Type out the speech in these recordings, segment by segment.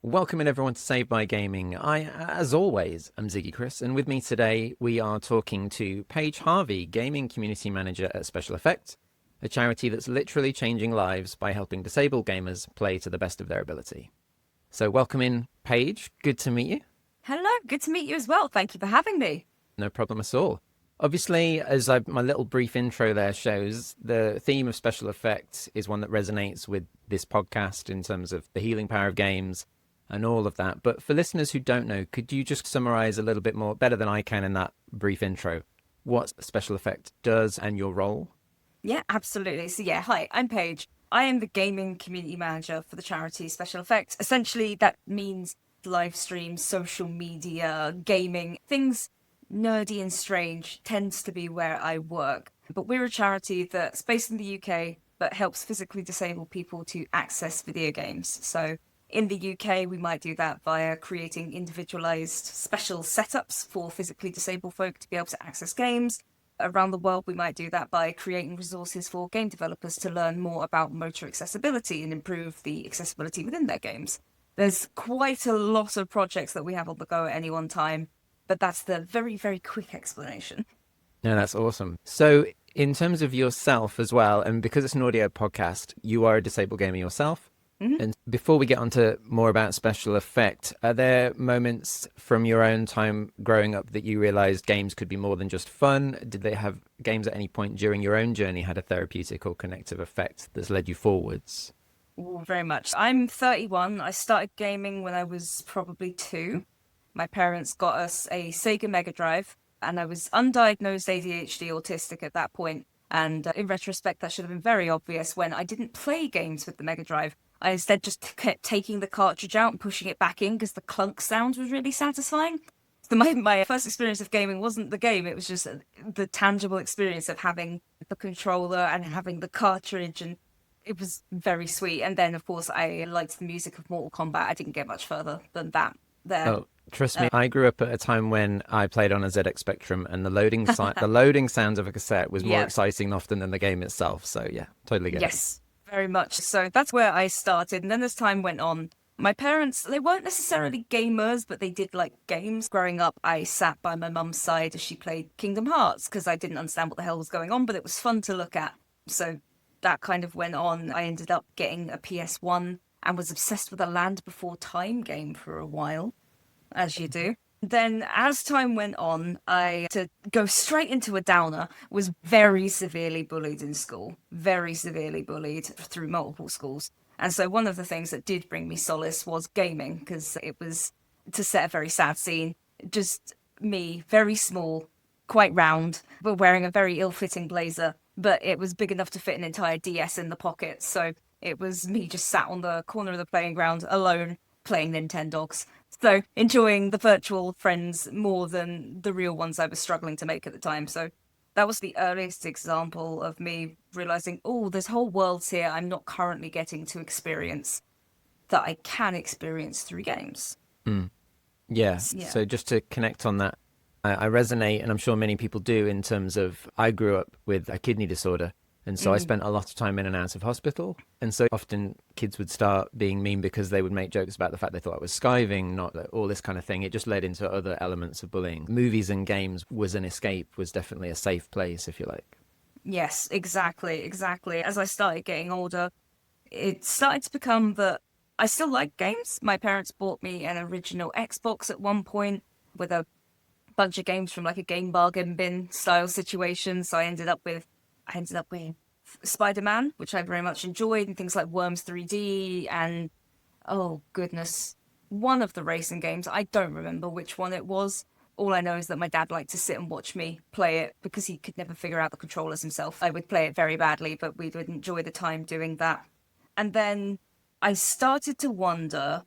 Welcome in everyone to Save by Gaming. As always, am Ziggy Chris, and with me today we are talking to Paige Harvey, Gaming Community Manager at Special Effect, a charity that's literally changing lives by helping disabled gamers play to the best of their ability. So welcome in, Paige. Good to meet you. Hello, good to meet you as well. Thank you for having me. No problem at all. Obviously, my little brief intro there shows, the theme of Special Effects is one that resonates with this podcast in terms of the healing power of games and all of that. But for listeners who don't know, could you just summarize a little bit more, better than I can in that brief intro, what Special Effect does and your role? Yeah, absolutely. So hi, I'm Paige. I am the gaming community manager for the charity Special Effects. Essentially, that means live streams, social media, gaming, things nerdy and strange tends to be where I work. But we're a charity that's based in the UK but helps physically disabled people to access video games. So in the UK, we might do that via creating individualized special setups for physically disabled folk to be able to access games. Around the world, we might do that by creating resources for game developers to learn more about motor accessibility and improve the accessibility within their games. There's quite a lot of projects that we have on the go at any one time, but that's the very, very quick explanation. No, that's awesome. So in terms of yourself as well, and because it's an audio podcast, you are a disabled gamer yourself. Mm-hmm. And before we get on to more about Special Effect, are there moments from your own time growing up that you realized games could be more than just fun? Did they have games at any point during your own journey had a therapeutic or connective effect that's led you forwards? Ooh, very much. I'm 31. I started gaming when I was probably 2. My parents got us a Sega Mega Drive, and I was undiagnosed ADHD autistic at that point. And in retrospect, that should have been very obvious when I didn't play games with the Mega Drive. I instead just kept taking the cartridge out and pushing it back in because the clunk sound was really satisfying. So my first experience of gaming wasn't the game, it was just the tangible experience of having the controller and having the cartridge, and it was very sweet. And then, of course, I liked the music of Mortal Kombat. I didn't get much further than that there. Oh, trust me, I grew up at a time when I played on a ZX Spectrum, and the loading sounds of a cassette was more exciting often than the game itself. So yeah, totally get it. Yes, very much. So that's where I started. And then as time went on, my parents, they weren't necessarily gamers, but they did like games. Growing up, I sat by my mum's side as she played Kingdom Hearts because I didn't understand what the hell was going on, but it was fun to look at. So that kind of went on. I ended up getting a PS1 and was obsessed with a Land Before Time game for a while, as you do. Then as time went on, to go straight into a downer, was very severely bullied in school. Very severely bullied through multiple schools. And so one of the things that did bring me solace was gaming, because it was, to set a very sad scene, just me, very small, quite round, but wearing a very ill-fitting blazer. But it was big enough to fit an entire DS in the pocket. So it was me just sat on the corner of the playing ground alone, playing Nintendogs. So enjoying the virtual friends more than the real ones I was struggling to make at the time. So that was the earliest example of me realizing, oh, there's whole worlds here I'm not currently getting to experience that I can experience through games. Yeah. So just to connect on that, I resonate, and I'm sure many people do, in terms of I grew up with a kidney disorder. And so I spent a lot of time in and out of hospital. And so often kids would start being mean because they would make jokes about the fact they thought I was skiving, not all this kind of thing. It just led into other elements of bullying. Movies and games was an escape, was definitely a safe place, if you like. Yes, exactly. As I started getting older, it started to become that I still like games. My parents bought me an original Xbox at one point with a bunch of games from like a game bargain bin style situation. So I ended up with Spider-Man, which I very much enjoyed, and things like Worms 3D and, oh goodness, one of the racing games. I don't remember which one it was. All I know is that my dad liked to sit and watch me play it because he could never figure out the controllers himself. I would play it very badly, but we would enjoy the time doing that. And then I started to wonder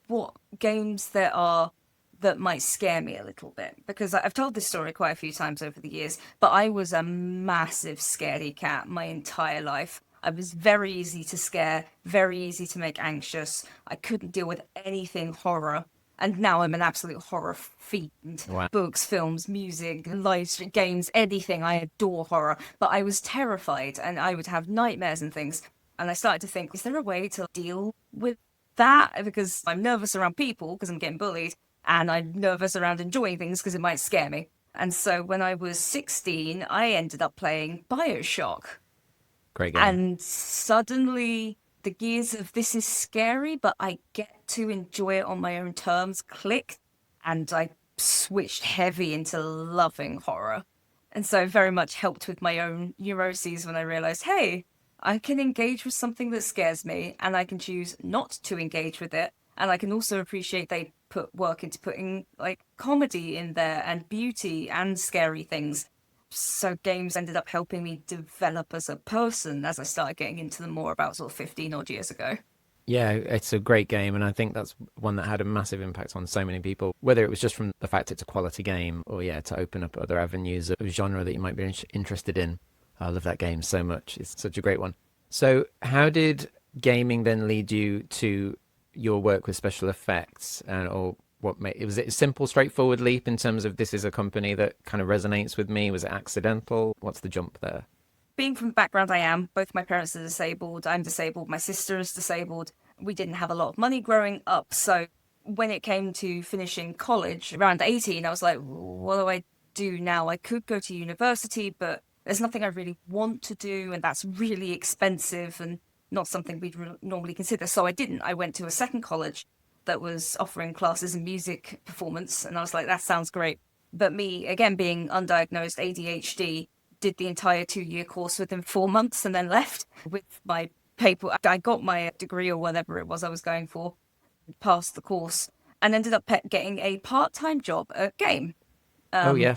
what games there are that might scare me a little bit, because I've told this story quite a few times over the years, but I was a massive scaredy cat my entire life. I was very easy to scare, very easy to make anxious. I couldn't deal with anything horror. And now I'm an absolute horror fiend. Wow. Books, films, music, live stream, games, anything. I adore horror. But I was terrified and I would have nightmares and things. And I started to think, is there a way to deal with that because I'm nervous around people because I'm getting bullied, and I'm nervous around enjoying things because it might scare me. And so when I was 16, I ended up playing BioShock. Great game. And suddenly the gears of this is scary, but I get to enjoy it on my own terms clicked. And I switched heavy into loving horror. And so very much helped with my own neuroses when I realized, hey, I can engage with something that scares me and I can choose not to engage with it. And I can also appreciate they put work into putting like comedy in there and beauty and scary things. So games ended up helping me develop as a person as I started getting into them more about sort of 15 odd years ago. Yeah, it's a great game, and I think that's one that had a massive impact on so many people, whether it was just from the fact it's a quality game or, yeah, to open up other avenues of genre that you might be interested in. I love that game so much. It's such a great one. So, how did gaming then lead you to your work with special effects, and or what made was it a simple, straightforward leap in terms of this is a company that kind of resonates with me? Was it accidental? What's the jump there? Being from the background I am, both my parents are disabled, I'm disabled, my sister is disabled. We didn't have a lot of money growing up. So when it came to finishing college around 18, I was like, what do I do now? I could go to university, but there's nothing I really want to do, and that's really expensive and not something we'd normally consider. So I didn't. I went to a second college that was offering classes in music performance, and I was like, that sounds great. But me, again, being undiagnosed ADHD, did the entire 2-year course within 4 months and then left with my paper. I got my degree or whatever it was I was going for, passed the course, and ended up getting a part-time job at Game. Oh yeah.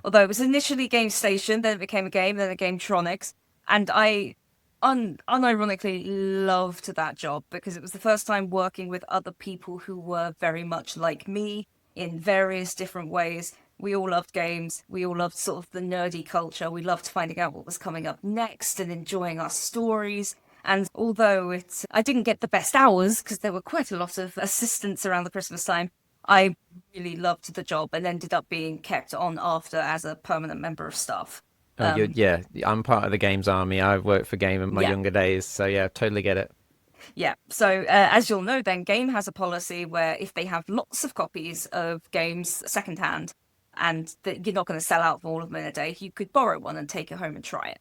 Although it was initially Game Station, then it became a game, then a Gametronics, and I unironically loved that job because it was the first time working with other people who were very much like me in various different ways. We all loved games. We all loved sort of the nerdy culture. We loved finding out what was coming up next and enjoying our stories. And although I didn't get the best hours because there were quite a lot of assistants around the Christmas time, I really loved the job and ended up being kept on after as a permanent member of staff. Oh, yeah, I'm part of the games army. I've worked for Game in my Yeah. younger days, so yeah, totally get it. Yeah. So as you'll know, then Game has a policy where if they have lots of copies of games secondhand and that you're not going to sell out all of them in a day, you could borrow one and take it home and try it.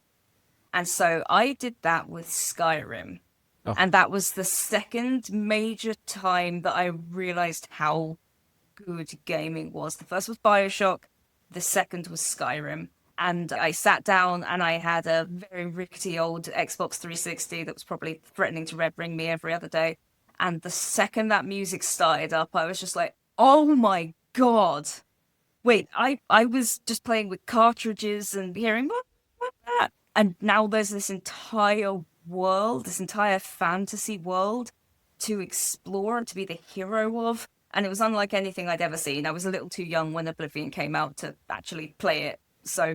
And so I did that with Skyrim. Oh, And that was the second major time that I realized how good gaming was. The first was BioShock, the second was Skyrim. And I sat down and I had a very rickety old Xbox 360 that was probably threatening to red ring me every other day. And the second that music started up, I was just like, oh my God. Wait, I was just playing with cartridges and hearing what that? And now there's this entire world, this entire fantasy world to explore and to be the hero of. And it was unlike anything I'd ever seen. I was a little too young when Oblivion came out to actually play it. So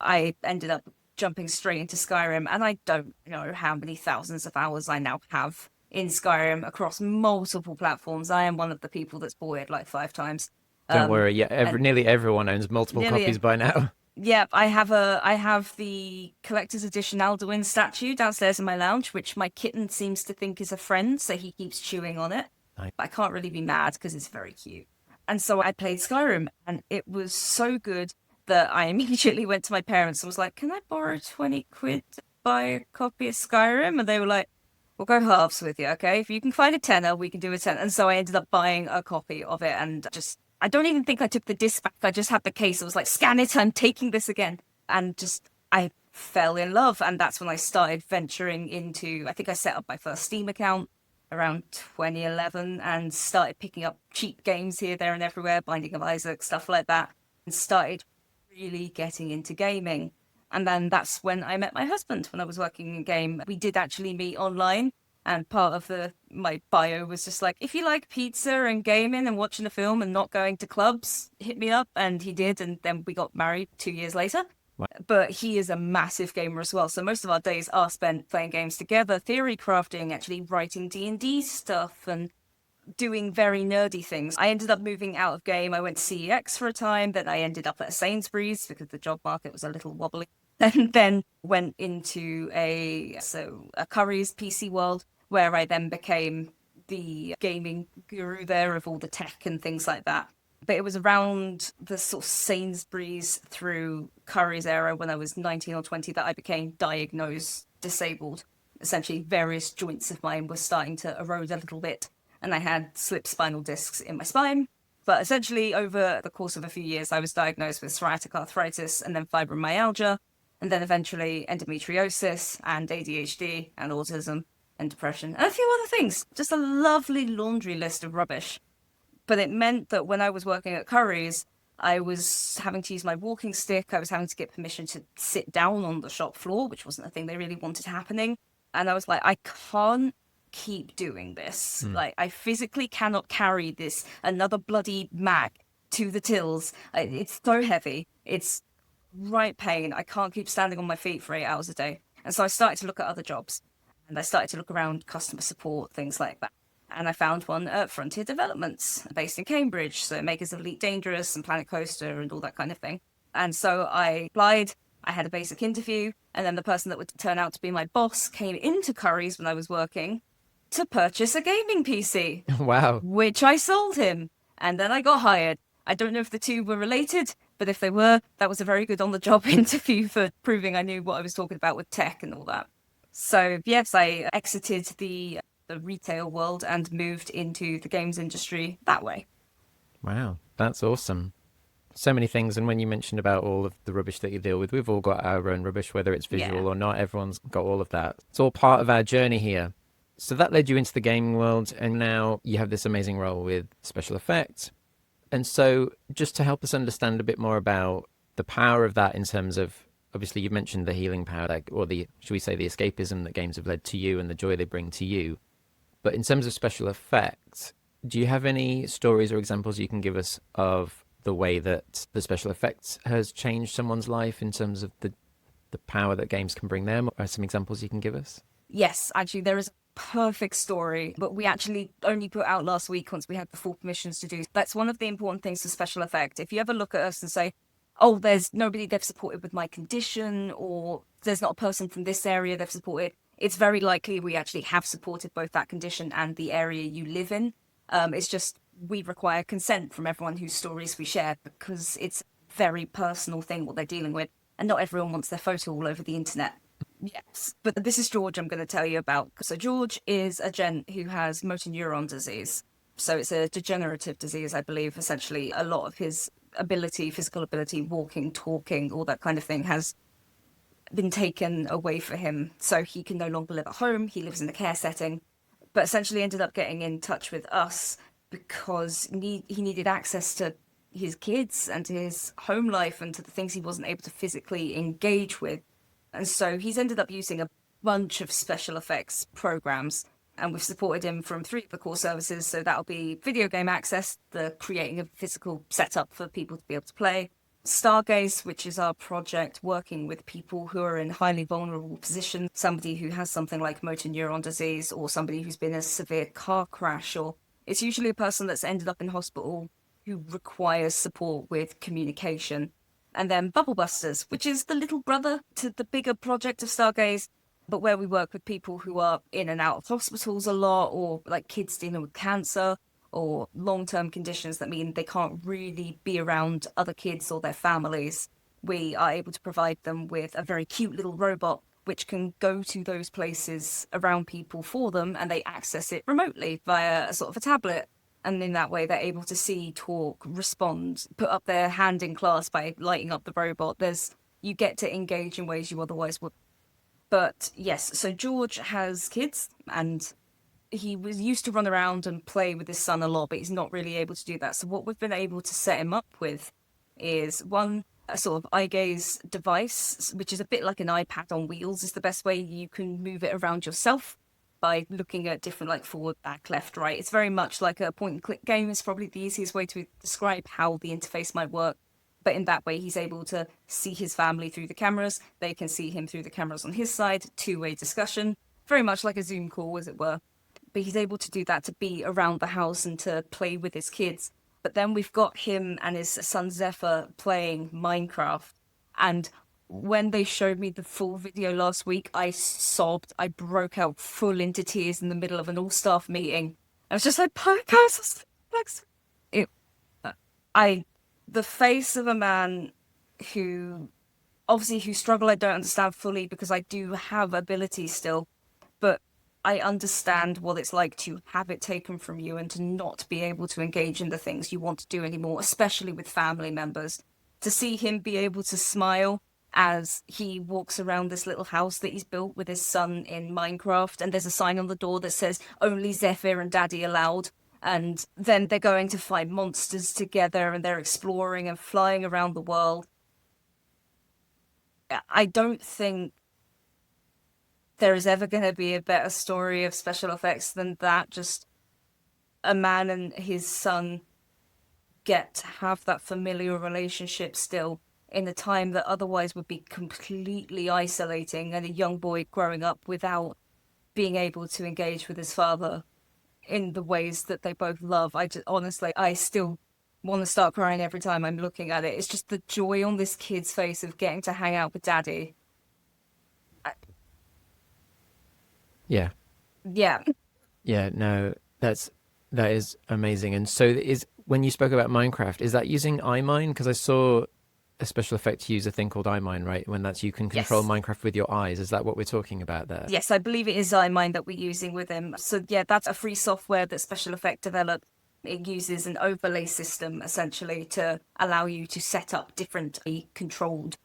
I ended up jumping straight into Skyrim, and I don't know how many thousands of hours I now have in Skyrim across multiple platforms. I am one of the people that's bought it like 5 times. don't worry. Yeah, And nearly everyone owns multiple nearly, copies by now. yeah, I have the collector's edition Alduin statue downstairs in my lounge, which my kitten seems to think is a friend, so he keeps chewing on it. Nice. But I can't really be mad because it's very cute. And so I played Skyrim, and it was so good that I immediately went to my parents and was like, can I borrow 20 quid to buy a copy of Skyrim? And they were like, we'll go halves with you, okay? If you can find a tenner, we can do a tenner. And so I ended up buying a copy of it, and I don't even think I took the disc back. I just had the case. I was like, scan it, I'm taking this again. And I fell in love. And that's when I started venturing into, I think I set up my first Steam account around 2011 and started picking up cheap games here, there, and everywhere, Binding of Isaac, stuff like that, and started really getting into gaming. And then that's when I met my husband when I was working in game. We did actually meet online, and part of my bio was just like, if you like pizza and gaming and watching a film and not going to clubs, hit me up. And he did, and then we got married 2 years later. Wow. But he is a massive gamer as well. So most of our days are spent playing games together, theory crafting, actually writing D&D stuff and doing very nerdy things. I ended up moving out of game. I went to CEX for a time, then I ended up at a Sainsbury's because the job market was a little wobbly. And then went into a Curry's PC world, where I then became the gaming guru there of all the tech and things like that. But it was around the sort of Sainsbury's through Curry's era when I was 19 or 20 that I became diagnosed disabled. Essentially, various joints of mine were starting to erode a little bit, and I had slipped spinal discs in my spine. But essentially, over the course of a few years, I was diagnosed with psoriatic arthritis and then fibromyalgia, and then eventually endometriosis and ADHD and autism and depression and a few other things. Just a lovely laundry list of rubbish. But it meant that when I was working at Curry's, I was having to use my walking stick. I was having to get permission to sit down on the shop floor, which wasn't a thing they really wanted happening. And I was like, I can't keep doing this. Like, I physically cannot carry this, another bloody Mac, to the tills. It's so heavy. It's right pain. I can't keep standing on my feet for 8 hours a day. And so I started to look at other jobs. And I started to look around customer support, things like that. And I found one at Frontier Developments, based in Cambridge, so makers of Elite Dangerous and Planet Coaster and all that kind of thing. And so I applied, I had a basic interview, and then the person that would turn out to be my boss came into Curry's when I was working to purchase a gaming PC. Wow. Which I sold him, and then I got hired. I don't know if the two were related, but if they were, that was a very good on-the-job interview for proving I knew what I was talking about with tech and all that. So yes, I exited the retail world and moved into the games industry that way. Wow, that's awesome. So many things. And when you mentioned about all of the rubbish that you deal with, we've all got our own rubbish, whether it's visual or not. Everyone's got all of that. It's all part of our journey here. So that led you into the gaming world, and now you have this amazing role with special effects. And so just to help us understand a bit more about the power of that in terms of, obviously you mentioned the healing power, or the, should we say, the escapism that games have led to you and the joy they bring to you. But in terms of special effects, do you have any stories or examples you can give us of the way that the special effects has changed someone's life in terms of the power that games can bring them? Are some examples you can give us? Yes, actually, there is a perfect story, but we actually only put out last week once we had the full permissions to do. That's one of the important things for special effect. If you ever look at us and say, oh, there's nobody they've supported with my condition, or there's not a person from this area they've supported, it's very likely we actually have supported both that condition and the area you live in. It's just we require consent from everyone whose stories we share because it's a very personal thing what they're dealing with, and not everyone wants their photo all over the internet. Yes, but this is George I'm going to tell you about. So George is a gent who has motor neuron disease. So it's a degenerative disease, I believe. Essentially, a lot of his ability, physical ability, walking, talking, all that kind of thing has been taken away for him. So he can no longer live at home. He lives in a care setting, but essentially ended up getting in touch with us because he needed access to his kids and to his home life and to the things he wasn't able to physically engage with. And so he's ended up using a bunch of special effects programs, and we've supported him from 3 of the core services. So that'll be video game access, the creating a physical setup for people to be able to play, Stargaze, which is our project working with people who are in highly vulnerable positions, somebody who has something like motor neuron disease or somebody who's been in a severe car crash, or it's usually a person that's ended up in hospital who requires support with communication. And then Bubble Busters, which is the little brother to the bigger project of Stargaze, but where we work with people who are in and out of hospitals a lot, or like kids dealing with cancer or long-term conditions that mean they can't really be around other kids or their families. We are able to provide them with a very cute little robot which can go to those places around people for them, and they access it remotely via a sort of a tablet. And in that way, they're able to see, talk, respond, put up their hand in class by lighting up the robot. You get to engage in ways you otherwise would. But yes, so George has kids, and he was used to run around and play with his son a lot, but he's not really able to do that. So what we've been able to set him up with is a sort of eye gaze device, which is a bit like an iPad on wheels, is the best way you can move it around yourself by looking at different, like forward, back, left, right. It's very much like a point and click game is probably the easiest way to describe how the interface might work. But in that way, he's able to see his family through the cameras. They can see him through the cameras on his side. Two-way discussion, very much like a Zoom call, as it were. But he's able to do that to be around the house and to play with his kids. But then we've got him and his son Zephyr playing Minecraft. And when they showed me the full video last week, I sobbed. I broke out full into tears in the middle of an all-staff meeting I was just like, podcast. It, I, the face of a man who, obviously, who struggle, I don't understand fully because I do have abilities still, but I understand what it's like to have it taken from you and to not be able to engage in the things you want to do anymore, especially with family members. To see him be able to smile as he walks around this little house that he's built with his son in Minecraft, and there's a sign on the door that says only Zephyr and Daddy allowed. And then they're going to fight monsters together and they're exploring and flying around the world. I don't think there is ever going to be a better story of special effects than that. Just a man and his son get to have that familiar relationship still in a time that otherwise would be completely isolating, and a young boy growing up without being able to engage with his father in the ways that they both love. I just, honestly, I still want to start crying every time I'm looking at it. It's just the joy on this kid's face of getting to hang out with Daddy. Yeah. Yeah. Yeah, no, that is amazing. And so is when you spoke about Minecraft, is that using iMine? Because I saw a special effect use a thing called iMine, right? When that's you can control Yes. Minecraft with your eyes. Is that what we're talking about there? Yes, I believe it is iMind that we're using with him. So yeah, that's a free software that Special Effect developed. It uses an overlay system essentially to allow you to set up different controlled,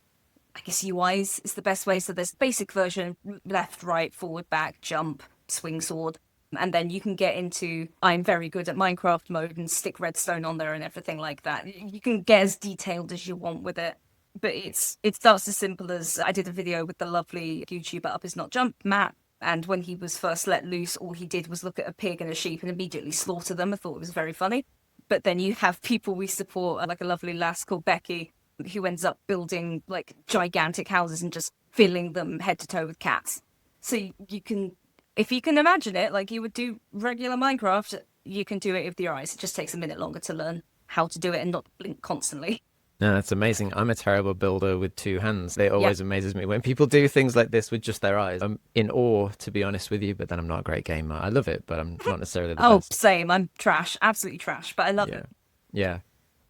I guess UIs is the best way. So there's basic version, left, right, forward, back, jump, swing sword. And then you can get into I'm very good at Minecraft mode and stick redstone on there and everything like that. You can get as detailed as you want with it. But it starts as simple as I did a video with the lovely YouTuber Up Is Not Jump, Matt. And when he was first let loose, all he did was look at a pig and a sheep and immediately slaughter them. I thought it was very funny. But then you have people we support, like a lovely lass called Becky, who ends up building like gigantic houses and just filling them head to toe with cats. So you can, if you can imagine it like you would do regular Minecraft, you can do it with your eyes. It just takes a minute longer to learn how to do it and not blink constantly. No, that's amazing. I'm a terrible builder with two hands. It Yeah. always amazes me when people do things like this with just their eyes. I'm in awe, to be honest with you, but then I'm not a great gamer. I love it, but I'm not necessarily the Oh, best. same. I'm trash. Absolutely trash, but I love Yeah. it. Yeah.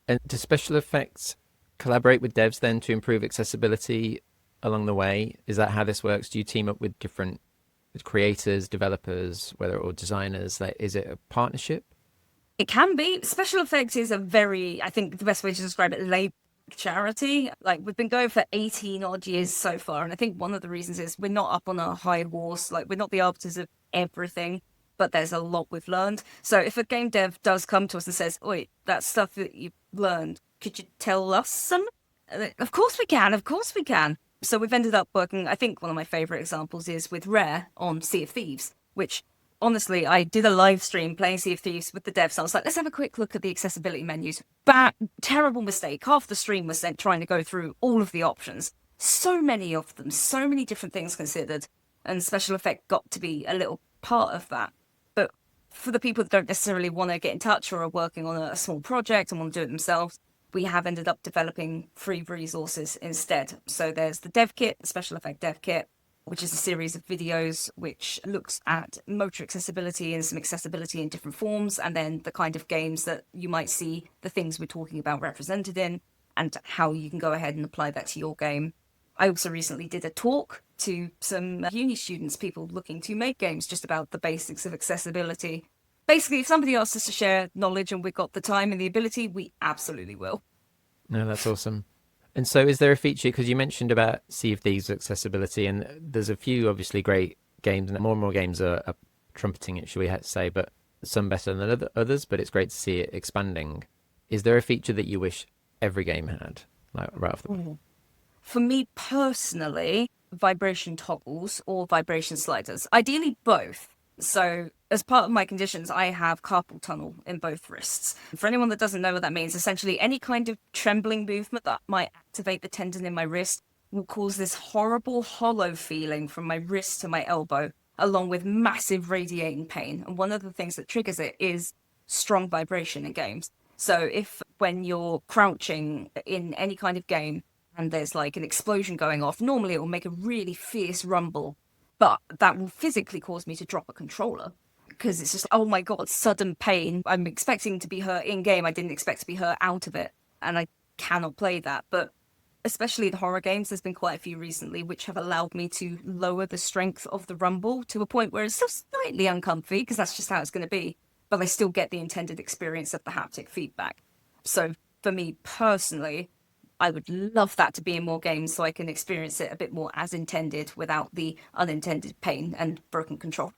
And do special effects collaborate with devs then to improve accessibility along the way? Is that how this works? Do you team up with different with creators, developers, whether or designers? Like, is it a partnership? It can be. Special effects is a very, I think the best way to describe it, lay charity. Like we've been going for 18 odd years so far. And I think one of the reasons is we're not up on a high horse. Like we're not the arbiters of everything, but there's a lot we've learned. So if a game dev does come to us and says, oi, that stuff that you've learned, could you tell us some? Of course we can. Of course we can. So we've ended up working, I think one of my favorite examples is with Rare on Sea of Thieves, which honestly, I did a live stream playing Sea of Thieves with the devs. I was like, let's have a quick look at the accessibility menus. Terrible mistake. Half the stream was sent trying to go through all of the options. So many of them, so many different things considered. And special effect got to be a little part of that. But for the people that don't necessarily want to get in touch or are working on a small project and want to do it themselves, we have ended up developing free resources instead. So there's the dev kit, the special effect dev kit, which is a series of videos which looks at motor accessibility and some accessibility in different forms, and then the kind of games that you might see the things we're talking about represented in, and how you can go ahead and apply that to your game. I also recently did a talk to some uni students, people looking to make games, just about the basics of accessibility. Basically, if somebody asks us to share knowledge and we've got the time and the ability, we absolutely will. No, that's awesome. And so, is there a feature? Because you mentioned about Sea of Thieves accessibility, and there's a few obviously great games, and more games are trumpeting it, should we say? But some better than others. But it's great to see it expanding. Is there a feature that you wish every game had, like right off the bat? For me personally, vibration toggles or vibration sliders. Ideally, both. So, as part of my conditions, I have carpal tunnel in both wrists. For anyone that doesn't know what that means, essentially any kind of trembling movement that might activate the tendon in my wrist will cause this horrible hollow feeling from my wrist to my elbow, along with massive radiating pain. And one of the things that triggers it is strong vibration in games. So if when you're crouching in any kind of game and there's like an explosion going off, normally it will make a really fierce rumble, but that will physically cause me to drop a controller because it's just, oh my God, sudden pain. I'm expecting to be hurt in game. I didn't expect to be hurt out of it. And I cannot play that. But especially the horror games, there's been quite a few recently which have allowed me to lower the strength of the rumble to a point where it's still slightly uncomfy, because that's just how it's going to be. But I still get the intended experience of the haptic feedback. So for me personally, I would love that to be in more games so I can experience it a bit more as intended without the unintended pain and broken control.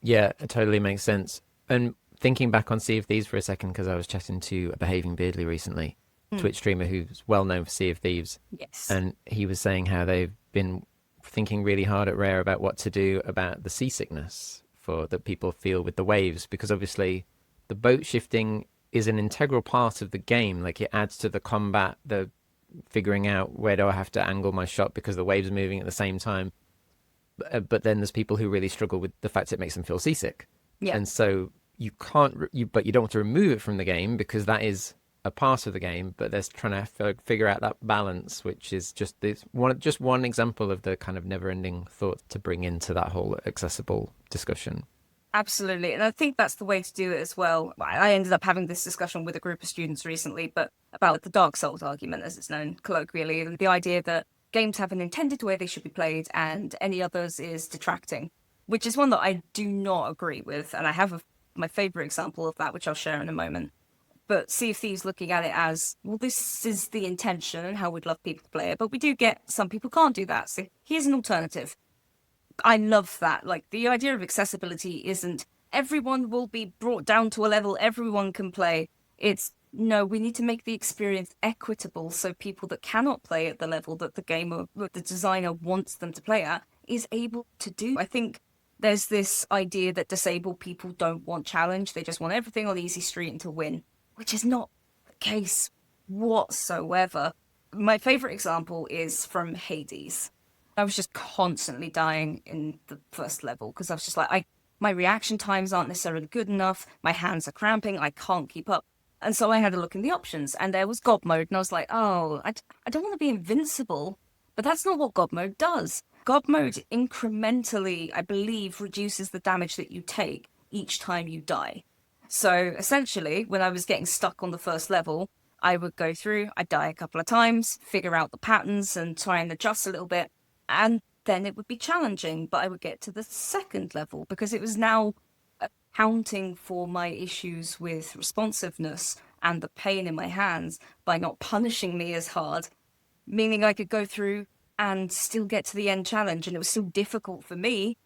Yeah, it totally makes sense. And thinking back on Sea of Thieves for a second, because I was chatting to a Behaving Beardly recently, Twitch streamer who's well known for Sea of Thieves. Yes. And he was saying how they've been thinking really hard at Rare about what to do about the seasickness that people feel with the waves, because obviously the boat shifting is an integral part of the game. Like, it adds to the combat, the figuring out where do I have to angle my shot because the waves are moving at the same time. But then there's people who really struggle with the fact it makes them feel seasick. Yeah. And so you can't, but you don't want to remove it from the game because that is a part of the game. But they're trying to figure out that balance, which is just one example of the kind of never-ending thought to bring into that whole accessible discussion. Absolutely. And I think that's the way to do it as well. I ended up having this discussion with a group of students recently, but about the Dark Souls argument, as it's known colloquially, and the idea that games have an intended way they should be played and any others is detracting, which is one that I do not agree with. And I have my favorite example of that, which I'll share in a moment. But Sea of Thieves looking at it as, well, this is the intention and how we'd love people to play it, but we do get some people can't do that. So here's an alternative. I love that. Like, the idea of accessibility isn't everyone will be brought down to a level everyone can play. It's no, we need to make the experience equitable so people that cannot play at the level that the game or the designer wants them to play at is able to do. I think there's this idea that disabled people don't want challenge. They just want everything on the easy street and to win, which is not the case whatsoever. My favorite example is from Hades. I was just constantly dying in the first level because I was just like, my reaction times aren't necessarily good enough. My hands are cramping. I can't keep up. And so I had a look in the options and there was God mode. And I was like, oh, I don't want to be invincible. But that's not what God mode does. God mode incrementally, I believe, reduces the damage that you take each time you die. So essentially, when I was getting stuck on the first level, I would go through, I'd die a couple of times, figure out the patterns and try and adjust a little bit. And then it would be challenging, but I would get to the second level because it was now accounting for my issues with responsiveness and the pain in my hands by not punishing me as hard, meaning I could go through and still get to the end challenge. And it was still difficult for me,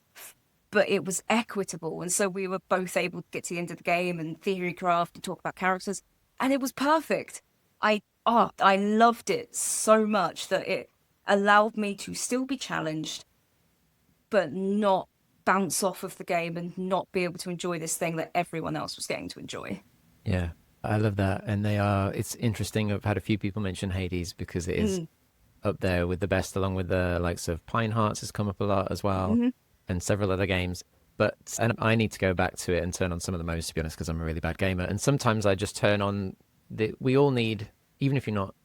but it was equitable. And so we were both able to get to the end of the game and theory craft and talk about characters. And it was perfect. I loved it so much that it allowed me to still be challenged, but not bounce off of the game and not be able to enjoy this thing that everyone else was getting to enjoy. Yeah, I love that. And it's interesting. I've had a few people mention Hades because it is up there with the best, along with the likes of Pine Hearts has come up a lot as well, and several other games. And I need to go back to it and turn on some of the modes, to be honest, because I'm a really bad gamer. And sometimes I just turn on we all need, even if you're not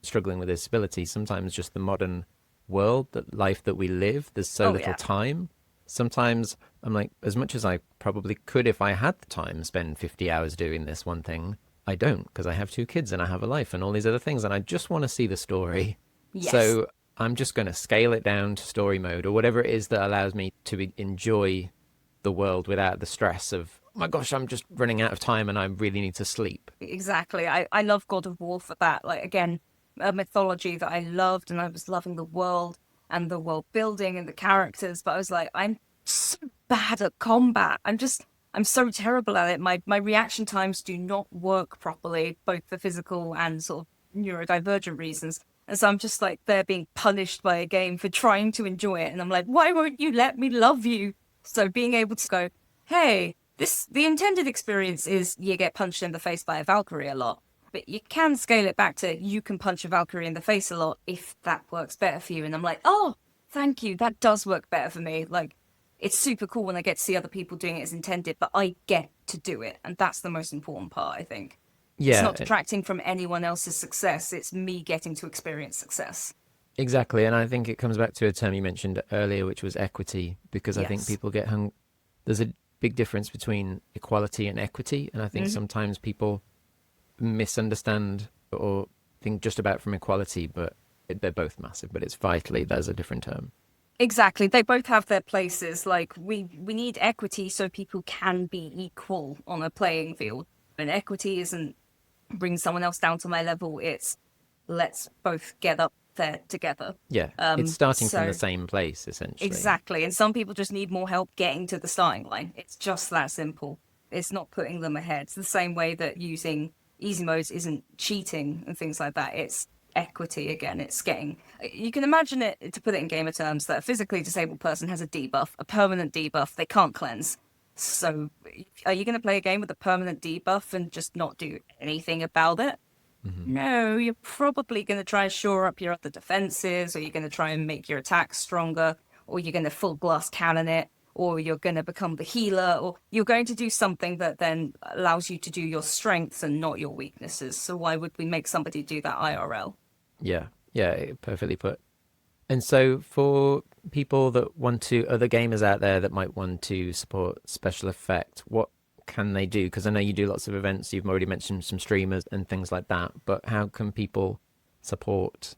struggling with disability, sometimes just the modern world, that life that we live, there's so little time. Sometimes I'm like, as much as I probably could if I had the time, spend 50 hours doing this one thing, I don't, because I have 2 kids and I have a life and all these other things, and I just want to see the story. Yes. So I'm just going to scale it down to story mode or whatever it is that allows me to enjoy the world without the stress of, oh my gosh, I'm just running out of time and I really need to sleep. Exactly. I love God of War for that. Like, again, a mythology that I loved, and I was loving the world and the world building and the characters, but I was like, I'm so bad at combat. I'm so terrible at it. My reaction times do not work properly, both for physical and sort of neurodivergent reasons. And so I'm just like, they're being punished by a game for trying to enjoy it. And I'm like, why won't you let me love you? So being able to go, hey, the intended experience is you get punched in the face by a Valkyrie a lot. But you can scale it back to you can punch a Valkyrie in the face a lot if that works better for you. And I'm like, oh, thank you. That does work better for me. Like, it's super cool when I get to see other people doing it as intended, but I get to do it. And that's the most important part, I think. Yeah. It's not detracting from anyone else's success. It's me getting to experience success. Exactly. And I think it comes back to a term you mentioned earlier, which was equity, because I think people get hung. There's big difference between equality and equity. And I think sometimes people misunderstand or think just about from equality, but they're both massive, but it's vitally, there's a different term. Exactly. They both have their places. Like we need equity so people can be equal on a playing field. And equity isn't bring someone else down to my level. It's let's both get up there together. Yeah, it's starting from So the same place, essentially. exactly. And some people just need more help getting to the starting line. It's just that simple. It's not putting them ahead. It's the same way that using easy modes isn't cheating and things like that. It's equity again. It's getting, you can imagine it, to put it in gamer terms, that a physically disabled person has a debuff, a permanent debuff they can't cleanse. So are you going to play a game with a permanent debuff and just not do anything about it? No, you're probably going to try and shore up your other defenses, or you're going to try and make your attacks stronger, or you're going to full blast cannon it, or you're going to become the healer, or you're going to do something that then allows you to do your strengths and not your weaknesses. So why would we make somebody do that IRL? Yeah, perfectly put. And so for people that want to, other gamers out there that might want to support special effect, what can they do? Because I know you do lots of events. You've already mentioned some streamers and things like that. But how can people support?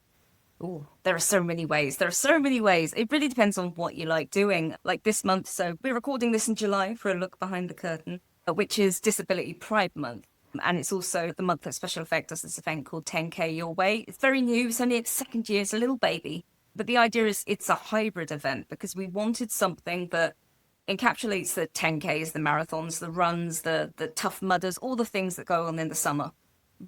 Oh, there are so many ways. There are so many ways. It really depends on what you like doing. Like this month, so we're recording this in July for a look behind the curtain, which is Disability Pride Month. And it's also the month that Special Effect does this event called 10K Your Way. It's very new. It's only its second year. It's a little baby. But the idea is it's a hybrid event because we wanted something that encapsulates the 10Ks, the marathons, the runs, the tough mudders, all the things that go on in the summer,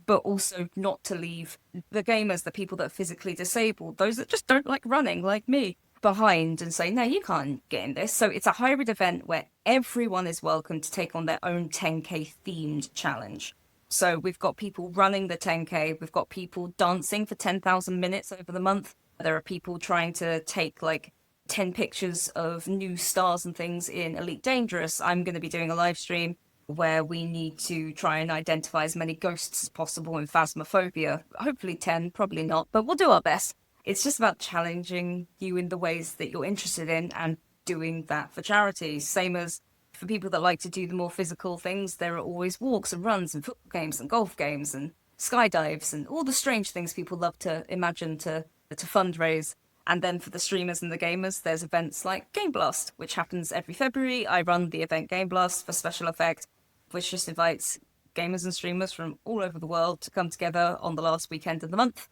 but also not to leave the gamers, the people that are physically disabled, those that just don't like running, like me, behind and say, no, you can't get in this. So it's a hybrid event where everyone is welcome to take on their own 10K themed challenge. So we've got people running the 10K, we've got people dancing for 10,000 minutes over the month. There are people trying to take like 10 pictures of new stars and things in Elite Dangerous. I'm going to be doing a live stream where we need to try and identify as many ghosts as possible in Phasmophobia. Hopefully 10, probably not, but we'll do our best. It's just about challenging you in the ways that you're interested in and doing that for charity. Same as for people that like to do the more physical things, there are always walks and runs and football games and golf games and skydives and all the strange things people love to imagine to fundraise. And then for the streamers and the gamers, there's events like Game Blast, which happens every February. I run the event Game Blast for Special Effect, which just invites gamers and streamers from all over the world to come together on the last weekend of the month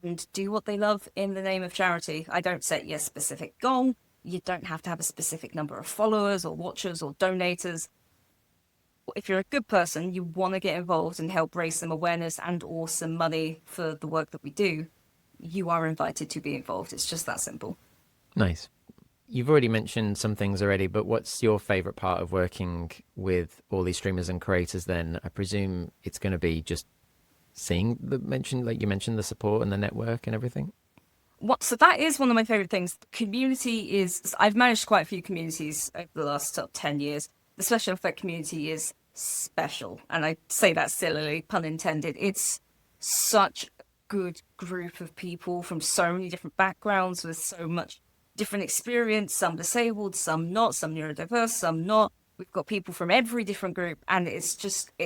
and do what they love in the name of charity. I don't set you a specific goal. You don't have to have a specific number of followers or watchers or donators. If you're a good person, you want to get involved and help raise some awareness and or some money for the work that we do, you are invited to be involved. It's just that simple. Nice. You've already mentioned some things already, but what's your favorite part of working with all these streamers and creators then? I presume it's going to be just seeing like you mentioned, the support and the network and everything. So that is one of my favorite things. Community is, I've managed quite a few communities over the last 10 years. The Special Effect community is special. And I say that sillily, pun intended. It's such a good group of people from so many different backgrounds with so much different experience, some disabled, some not, some neurodiverse, some not. We've got people from every different group, and it's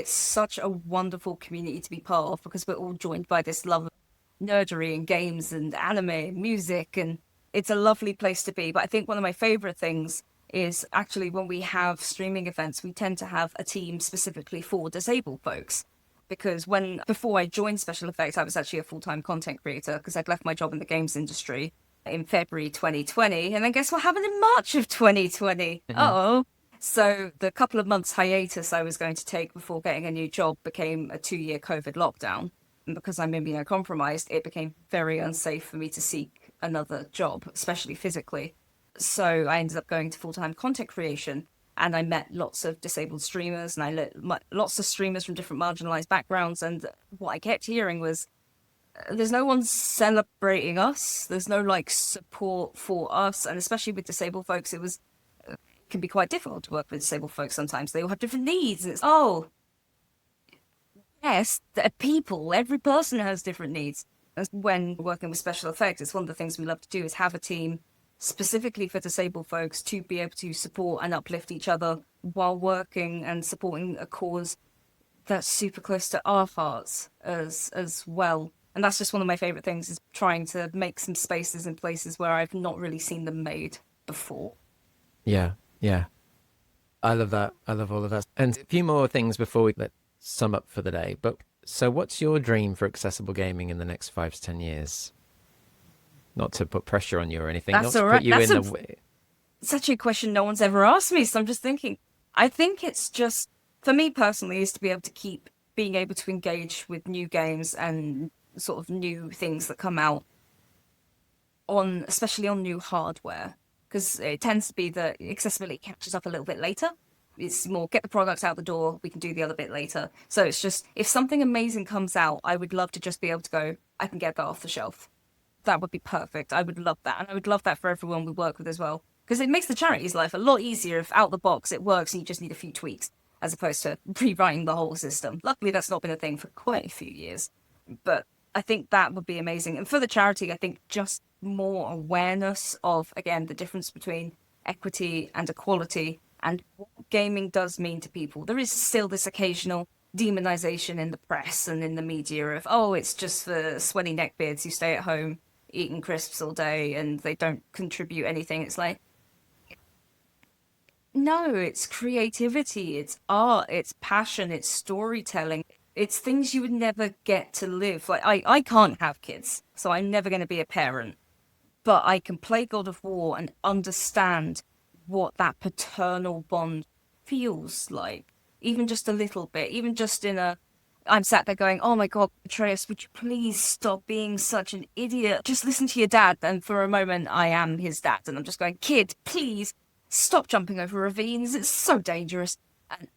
such a wonderful community to be part of because we're all joined by this love of nerdery and games and anime and music, and it's a lovely place to be. But I think one of my favorite things is actually when we have streaming events, we tend to have a team specifically for disabled folks. Because before I joined Special Effects, I was actually a full-time content creator because I'd left my job in the games industry in February 2020. And then guess what happened in March of 2020? Uh-oh. So the couple of months hiatus I was going to take before getting a new job became a 2-year COVID lockdown. And because I'm immunocompromised, it became very unsafe for me to seek another job, especially physically. So I ended up going to full-time content creation. And I met lots of disabled streamers, and I met lots of streamers from different marginalized backgrounds. And what I kept hearing was, there's no one celebrating us. There's no support for us. And especially with disabled folks, it can be quite difficult to work with disabled folks sometimes. They all have different needs. And it's, yes, they're people. Every person has different needs. And when working with Special Effects, it's one of the things we love to do is have a team specifically for disabled folks to be able to support and uplift each other while working and supporting a cause that's super close to our hearts as well. And that's just one of my favorite things, is trying to make some spaces in places where I've not really seen them made before. Yeah, yeah. I love that. I love all of that. And a few more things before we let sum up for the day. But so what's your dream for accessible gaming in the next 5 to 10 years? Not to put pressure on you or anything, not That's to all put right. you in the way. Such a question no one's ever asked me, so I'm just thinking. I think it's just, for me personally, is to be able to keep being able to engage with new games and sort of new things that come out on, especially on new hardware, because it tends to be that accessibility catches up a little bit later. It's more get the products out the door, we can do the other bit later. So it's just, if something amazing comes out, I would love to just be able to go, I can get that off the shelf. That would be perfect. I would love that. And I would love that for everyone we work with as well. Because it makes the charity's life a lot easier if out the box it works and you just need a few tweaks, as opposed to rewriting the whole system. Luckily, that's not been a thing for quite a few years. But I think that would be amazing. And for the charity, I think just more awareness of, again, the difference between equity and equality and what gaming does mean to people. There is still this occasional demonization in the press and in the media of, oh, it's just for sweaty neckbeards who stay at home eating crisps all day and they don't contribute anything. It's like, no, it's creativity, it's art, it's passion, it's storytelling. It's things you would never get to live. Like, I can't have kids, so I'm never going to be a parent. But I can play God of War and understand what that paternal bond feels like. Even just a little bit, even just in a, I'm sat there going, oh my God, Atreus, would you please stop being such an idiot? Just listen to your dad. And for a moment, I am his dad. And I'm just going, kid, please stop jumping over ravines. It's so dangerous. And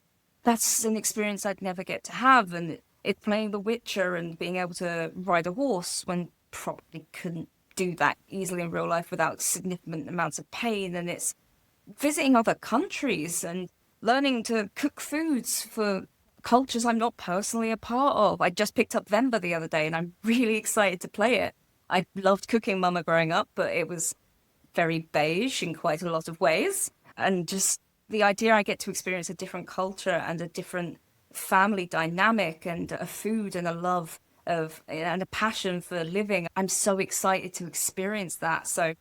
that's an experience I'd never get to have. And it's playing The Witcher and being able to ride a horse when probably couldn't do that easily in real life without significant amounts of pain. And it's visiting other countries and learning to cook foods for cultures I'm not personally a part of. I just picked up Vemba the other day and I'm really excited to play it. I loved cooking Mama growing up, but it was very beige in quite a lot of ways. And just the idea I get to experience a different culture and a different family dynamic and a food and a love of and a passion for living. I'm so excited to experience that. So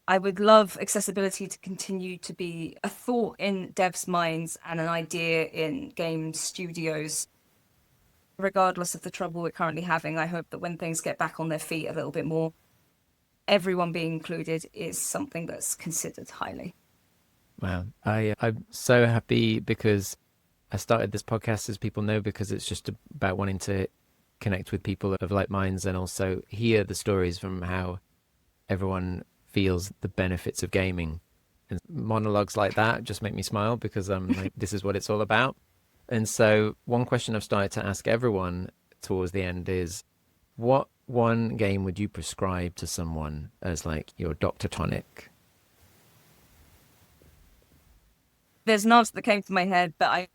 I would love accessibility to continue to be a thought in devs' minds and an idea in game studios. Regardless of the trouble we're currently having, I hope that when things get back on their feet a little bit more, everyone being included is something that's considered highly. Wow. I'm so happy because I started this podcast, as people know, because it's just about wanting to connect with people of like minds and also hear the stories from how everyone feels the benefits of gaming. And monologues like that just make me smile because like, this is what it's all about. And so one question I've started to ask everyone towards the end is, what one game would you prescribe to someone as like your Dr. Tonic? There's an answer that came to my head, but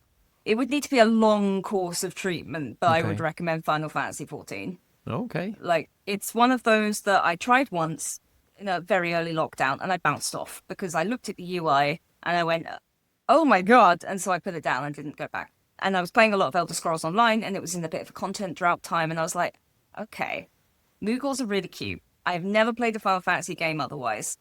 it would need to be a long course of treatment, but I would recommend Final Fantasy XIV. Okay. Like, it's one of those that I tried once in a very early lockdown and I bounced off because I looked at the UI and I went, oh my God. And so I put it down and didn't go back. And I was playing a lot of Elder Scrolls Online and it was in a bit of a content drought time. And I was like, okay, Moogles are really cute. I've never played a Final Fantasy game otherwise,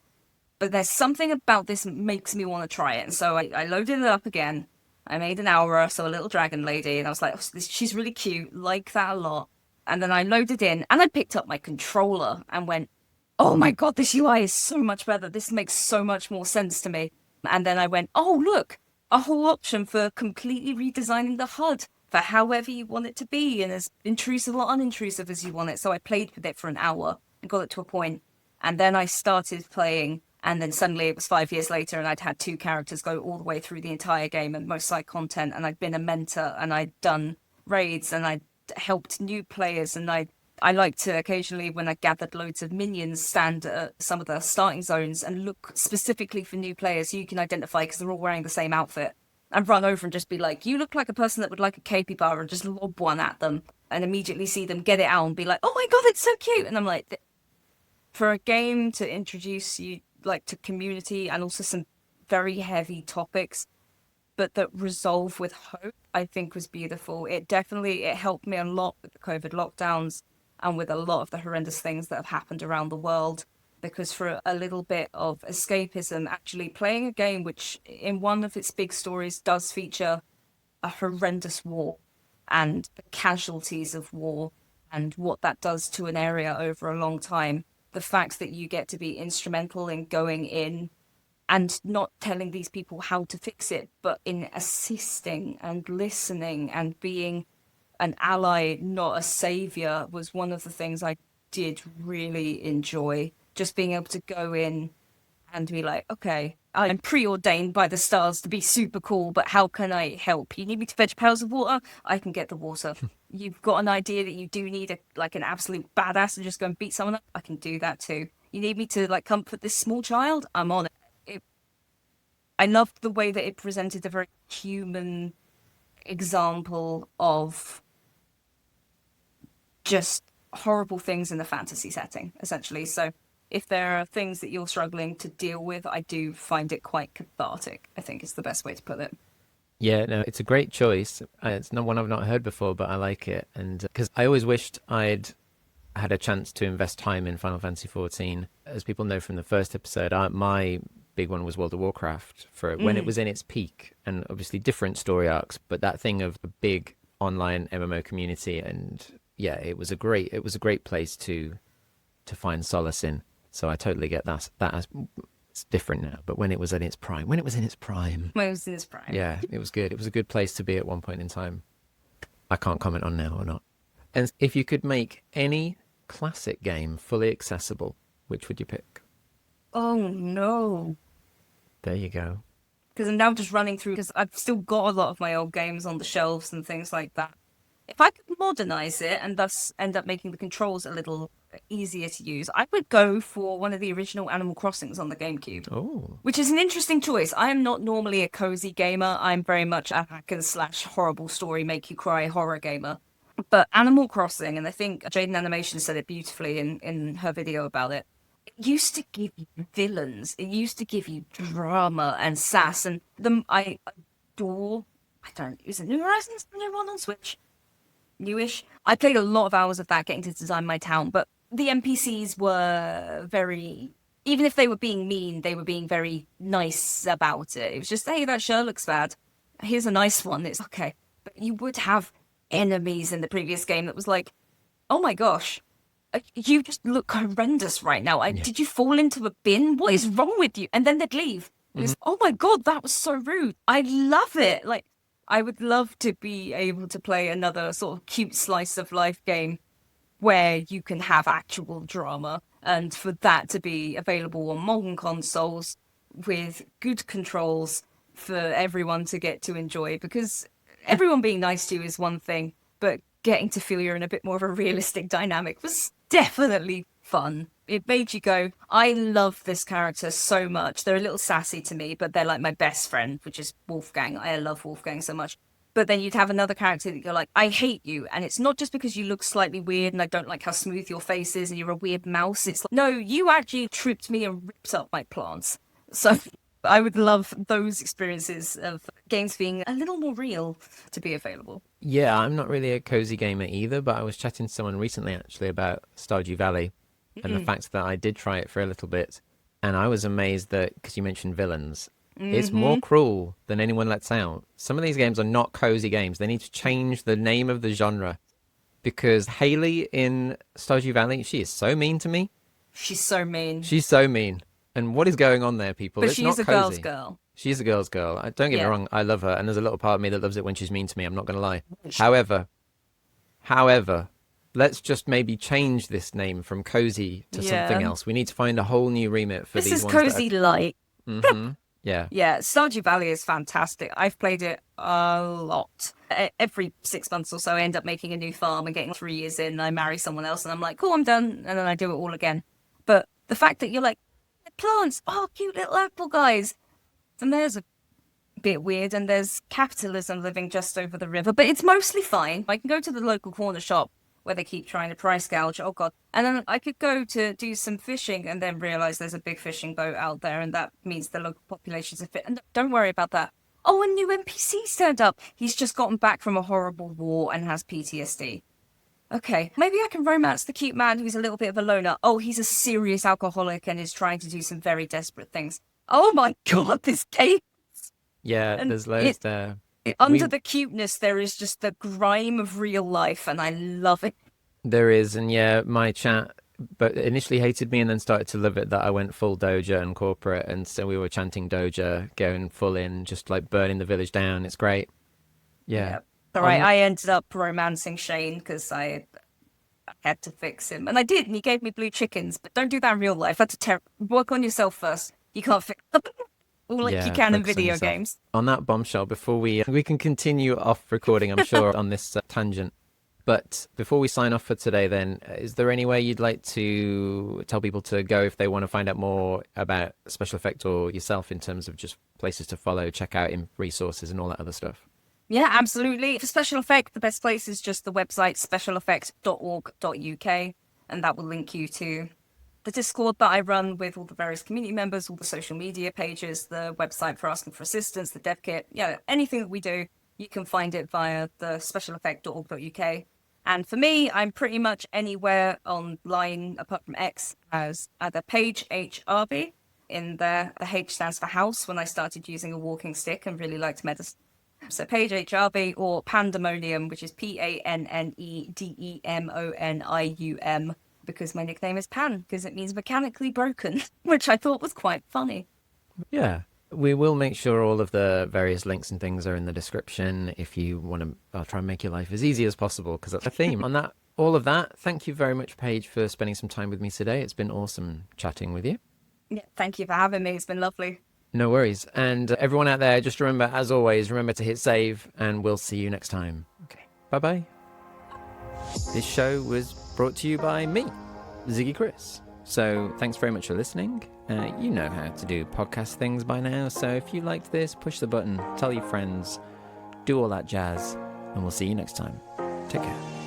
but there's something about this that makes me want to try it. And so I loaded it up again. I made an Aura, so a little dragon lady, and I was like, oh, she's really cute, like that a lot. And then I loaded in, and I picked up my controller and went, oh my God, this UI is so much better. This makes so much more sense to me. And then I went, oh, look, a whole option for completely redesigning the HUD for however you want it to be and as intrusive or unintrusive as you want it. So I played with it for an hour and got it to a point. And then I started playing. And then suddenly it was 5 years later and I'd had 2 characters go all the way through the entire game and most side content. And I'd been a mentor and I'd done raids and I'd helped new players. And I like to occasionally, when I gathered loads of minions, stand at some of the starting zones and look specifically for new players who you can identify because they're all wearing the same outfit. And run over and just be like, you look like a person that would like a capybara, and just lob one at them and immediately see them get it out and be like, oh my God, it's so cute. And I'm like, for a game to introduce you like to community and also some very heavy topics, but that resolve with hope, I think was beautiful. It helped me a lot with the COVID lockdowns and with a lot of the horrendous things that have happened around the world. Because for a little bit of escapism, actually playing a game which in one of its big stories does feature a horrendous war and the casualties of war and what that does to an area over a long time. The fact that you get to be instrumental in going in and not telling these people how to fix it, but in assisting and listening and being an ally, not a savior, was one of the things I did really enjoy. Just being able to go in and be like, okay, I'm preordained by the stars to be super cool, but how can I help? You need me to fetch pails of water? I can get the water. You've got an idea that you do need an absolute badass and just go and beat someone up? I can do that too. You need me to comfort this small child? I'm on it. I loved the way that it presented a very human example of just horrible things in the fantasy setting, essentially. So if there are things that you're struggling to deal with, I do find it quite cathartic, I think is the best way to put it. Yeah, no, it's a great choice. It's not one I've not heard before, but I like it. And because I always wished I'd had a chance to invest time in Final Fantasy XIV. As people know from the first episode, my big one was World of Warcraft for when it was in its peak, and obviously different story arcs, but that thing of a big online MMO community. And yeah, it was a great place to find solace in. So I totally get that. It's different now, but when it was in its prime, yeah, it was good. It was a good place to be at one point in time. I can't comment on now or not. And if you could make any classic game fully accessible, which would you pick? Oh no. There you go. Because I'm now just running through, because I've still got a lot of my old games on the shelves and things like that. If I could modernize it and thus end up making the controls a little easier to use, I would go for one of the original Animal Crossings on the GameCube. Oh. Which is an interesting choice. I am not normally a cozy gamer. I'm very much a hack and slash horrible story, make you cry horror gamer. But Animal Crossing, and I think Jaden Animation said it beautifully in her video about it, it used to give you villains. It used to give you drama and sass. And I adore, is it New Horizons, the new one on Switch? Newish. I played a lot of hours of that getting to design my town, but the NPCs were very, even if they were being mean, they were being very nice about it. It was just, hey, that shirt looks bad. Here's a nice one. It's okay. But you would have enemies in the previous game that was like, oh my gosh, you just look horrendous right now. Did you fall into a bin? What is wrong with you? And then they'd leave. It was, oh my God, that was so rude. I love it. I would love to be able to play another sort of cute slice of life game where you can have actual drama, and for that to be available on modern consoles with good controls for everyone to get to enjoy. Because everyone being nice to you is one thing, but getting to feel you're in a bit more of a realistic dynamic was definitely fun. It made you go, I love this character so much. They're a little sassy to me, but they're like my best friend, which is Wolfgang. I love Wolfgang so much. But then you'd have another character that you're like, I hate you. And it's not just because you look slightly weird and I don't like how smooth your face is and you're a weird mouse. It's like, no, you actually tripped me and ripped up my plants. So I would love those experiences of games being a little more real to be available. Yeah, I'm not really a cozy gamer either, but I was chatting to someone recently actually about Stardew Valley and the fact that I did try it for a little bit. And I was amazed that, because you mentioned villains, it's more cruel than anyone lets out. Some of these games are not cozy games. They need to change the name of the genre, because Haley in Stardew Valley, she is so mean to me. She's so mean. She's so mean. And what is going on there, people? But it's she's not a cozy. girl's girl. She's a girl's girl. Don't get me wrong, I love her, and there's a little part of me that loves it when she's mean to me. I'm not going to lie. However, let's just maybe change this name from cozy to something else. We need to find a whole new remit for these ones. This is cozy light. Yeah. Yeah, Stardew Valley is fantastic. I've played it a lot. Every 6 months or so, I end up making a new farm and getting 3 years in, and I marry someone else, and I'm like, cool, I'm done, and then I do it all again. But the fact that you're like, plants, oh, cute little apple guys, and there's a bit weird, and there's capitalism living just over the river, but it's mostly fine. I can go to the local corner shop where they keep trying to price gouge, oh god, and then I could go to do some fishing and then realize there's a big fishing boat out there, and that means the local populations are fit, and don't worry about that. Oh, a new NPC's turned up. He's just gotten back from a horrible war and has PTSD. Okay, maybe I can romance the cute man who's a little bit of a loner. Oh, he's a serious alcoholic and is trying to do some very desperate things. Oh my god, this game! Yeah, And there's loads there. under the cuteness, there is just the grime of real life, and I love it. There is, and yeah, my chat but initially hated me and then started to love it that I went full Doja and corporate, and so we were chanting Doja, going full in, just like burning the village down. It's great. Yeah. All right, I ended up romancing Shane because I had to fix him. And I did, and he gave me blue chickens, but don't do that in real life. That's work on yourself first. You can't fix them all like you can in focus on video yourself. games. On that bombshell, before we can continue off recording, I'm sure, on this tangent. But before we sign off for today, then, is there any way you'd like to tell people to go if they want to find out more about Special Effect or yourself in terms of just places to follow, check out in resources and all that other stuff? Yeah, absolutely. For Special Effect, the best place is just the website specialeffect.org.uk, and that will link you to the Discord that I run with all the various community members, all the social media pages, the website for asking for assistance, the dev kit. Yeah, anything that we do, you can find it via the specialeffect.org.uk. And for me, I'm pretty much anywhere online apart from X as either Paige Harvey. In there, the H stands for house when I started using a walking stick and really liked medicine. So Paige Harvey, or Pandemonium, which is Pandemonium, because my nickname is Pan, because it means mechanically broken, which I thought was quite funny. Yeah. We will make sure all of the various links and things are in the description if you want to. I'll try and make your life as easy as possible because that's the theme. On that, all of that, thank you very much, Paige, for spending some time with me today. It's been awesome chatting with you. Yeah, thank you for having me. It's been lovely. No worries. And everyone out there, just remember, as always, remember to hit save, and we'll see you next time. Okay. Bye-bye. This show was brought to you by me, Ziggy Chris. So thanks very much for listening. You know how to do podcast things by now, so if you liked this, push the button, tell your friends, do all that jazz, and we'll see you next time. Take care.